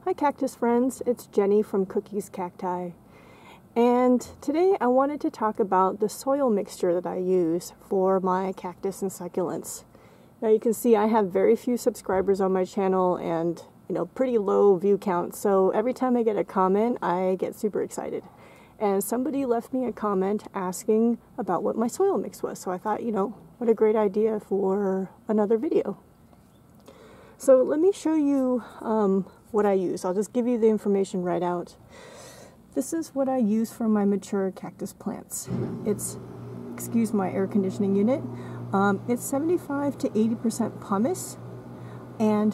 Hi cactus friends, it's Jenny from Cookies Cacti, and today I wanted to talk about the soil mixture that I use for my cactus and succulents. Now you can see I have very few subscribers on my channel and pretty low view count, so every time I get a comment I get super excited. And somebody left me a comment asking about what my soil mix was, so I thought, what a great idea for another video. So let me show you what I use. I'll just give you the information right out. This is what I use for my mature cactus plants. It's, excuse my air conditioning unit, it's 75 to 80% pumice, and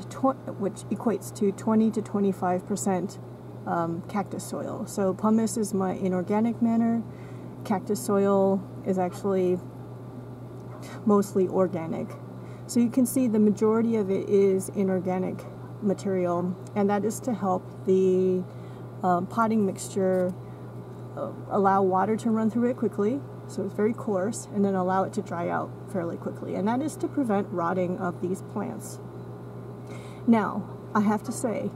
which equates to 20 to 25% cactus soil. So pumice is my inorganic matter. Cactus soil is actually mostly organic. So you can see the majority of it is inorganic material, and that is to help the potting mixture allow water to run through it quickly, so it's very coarse, and then allow it to dry out fairly quickly, and that is to prevent rotting of these plants. Now, I have to say,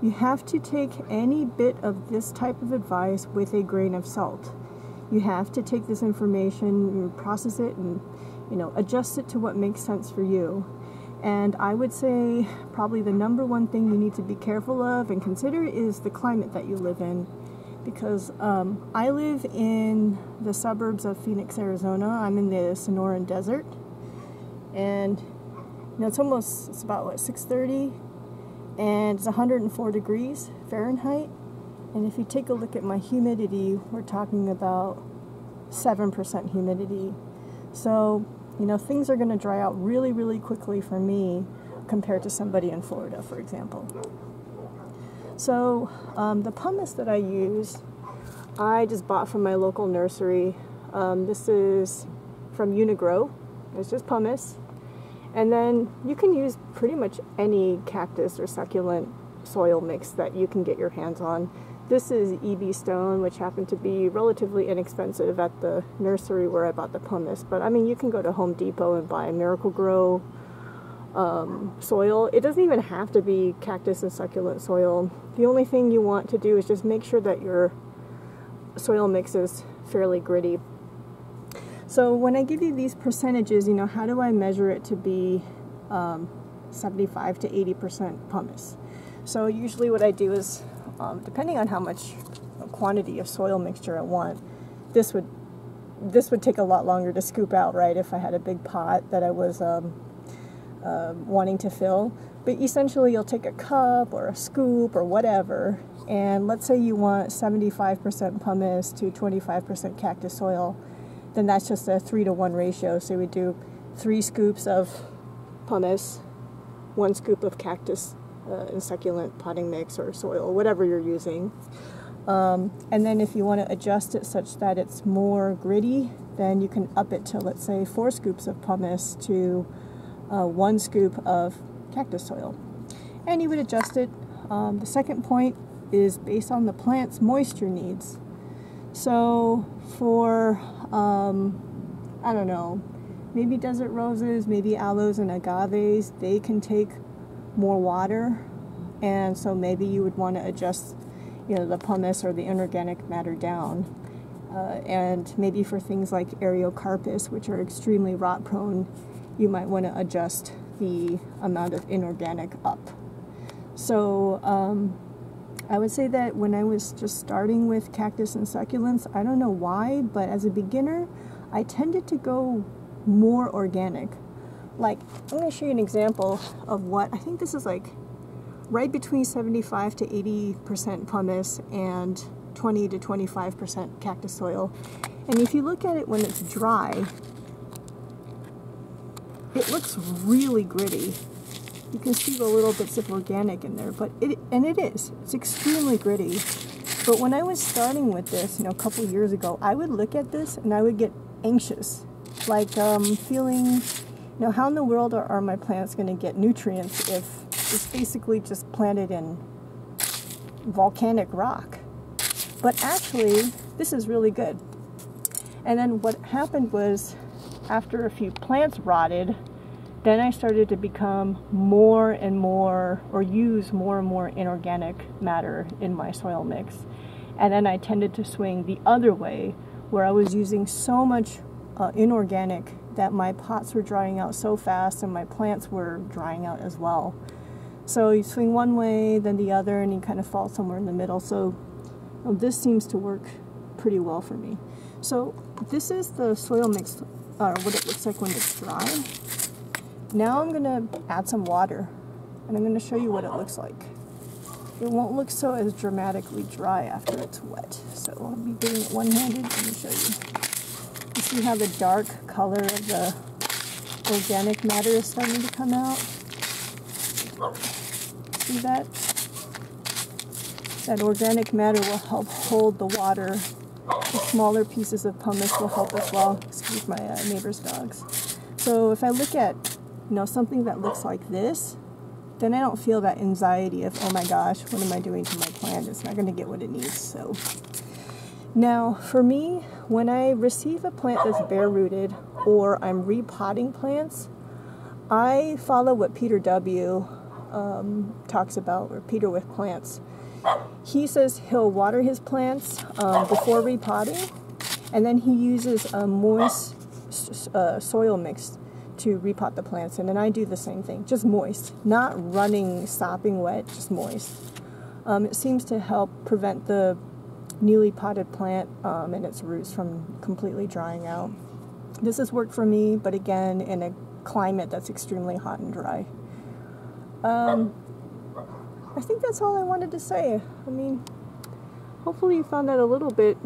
you have to take any bit of this type of advice with a grain of salt. You have to take this information and process it and adjust it to what makes sense for you. And I would say probably the number one thing you need to be careful of and consider is the climate that you live in. Because I live in the suburbs of Phoenix, Arizona. I'm in the Sonoran Desert. And it's about what, 6:30? And it's 104 degrees Fahrenheit. And if you take a look at my humidity, we're talking about 7% humidity. So things are going to dry out really, really quickly for me compared to somebody in Florida, for example. So the pumice that I use, I just bought from my local nursery. This is from Unigrow. It's just pumice. And then you can use pretty much any cactus or succulent soil mix that you can get your hands on. This is EB stone, which happened to be relatively inexpensive at the nursery where I bought the pumice. But I mean, you can go to Home Depot and buy Miracle-Gro soil. It doesn't even have to be cactus and succulent soil. The only thing you want to do is just make sure that your soil mix is fairly gritty. So when I give you these percentages, how do I measure it to be 75 to 80% pumice? So usually what I do is, depending on how much quantity of soil mixture I want, this would take a lot longer to scoop out, right, if I had a big pot that I was wanting to fill. But essentially you'll take a cup or a scoop or whatever, and let's say you want 75% pumice to 25% cactus soil, then that's just a 3-to-1 ratio. So we do 3 scoops of pumice, 1 scoop of cactus and succulent potting mix or soil, whatever you're using. And then if you want to adjust it such that it's more gritty, then you can up it to, let's say, 4 scoops of pumice to 1 scoop of cactus soil. And you would adjust it. The second point is based on the plant's moisture needs. So for, I don't know, maybe desert roses, maybe aloes and agaves, they can take more water, and so maybe you would want to adjust the pumice or the inorganic matter down. And maybe for things like Ariocarpus, which are extremely rot prone, you might want to adjust the amount of inorganic up. So I would say that when I was just starting with cactus and succulents, I don't know why, but as a beginner I tended to go more organic. Like, I'm going to show you an example of what, I think this is like right between 75 to 80% pumice and 20 to 25% cactus soil. And if you look at it when it's dry, it looks really gritty. You can see the little bits of organic in there, but it's extremely gritty. But when I was starting with this, a couple years ago, I would look at this and I would get anxious, like feeling, how in the world are my plants going to get nutrients if it's basically just planted in volcanic rock? But actually, this is really good. And then what happened was, after a few plants rotted, Then I started to become more and more, or use more and more inorganic matter in my soil mix. And then I tended to swing the other way, where I was using so much inorganic that my pots were drying out so fast and my plants were drying out as well. So you swing one way, then the other, and you kind of fall somewhere in the middle. So this seems to work pretty well for me. So this is the soil mix, what it looks like when it's dry. Now I'm going to add some water, and I'm going to show you what it looks like. It won't look so as dramatically dry after it's wet. So I'll be doing it one-handed. Let me show you. You see how the dark color of the organic matter is starting to come out? See that? That organic matter will help hold the water. The smaller pieces of pumice will help as well. Excuse my neighbor's dogs. So if I look at, something that looks like this, then I don't feel that anxiety of, oh my gosh, what am I doing to my plant? It's not going to get what it needs. So now for me, when I receive a plant that's bare rooted or I'm repotting plants, I follow what Peter W. talks about, or Peter with Plants. He says he'll water his plants before repotting, and then he uses a moist soil mix to repot the plants in, and I do the same thing, just moist, not running, sopping wet, just moist. It seems to help prevent the newly potted plant and its roots from completely drying out. This has worked for me, but again, in a climate that's extremely hot and dry. I think that's all I wanted to say. I mean, hopefully you found that a little bit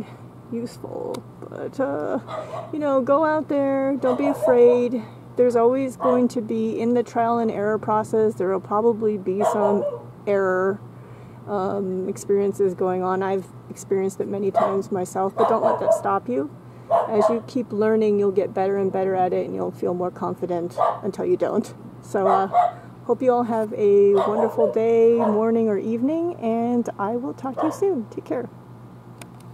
useful, but go out there, don't be afraid. There's always going to be, in the trial and error process, there will probably be some error experiences going on. I've experienced it many times myself, but don't let that stop you. As you keep learning, you'll get better and better at it, and you'll feel more confident until you don't. So hope you all have a wonderful day, morning, or evening, and I will talk to you soon. Take care.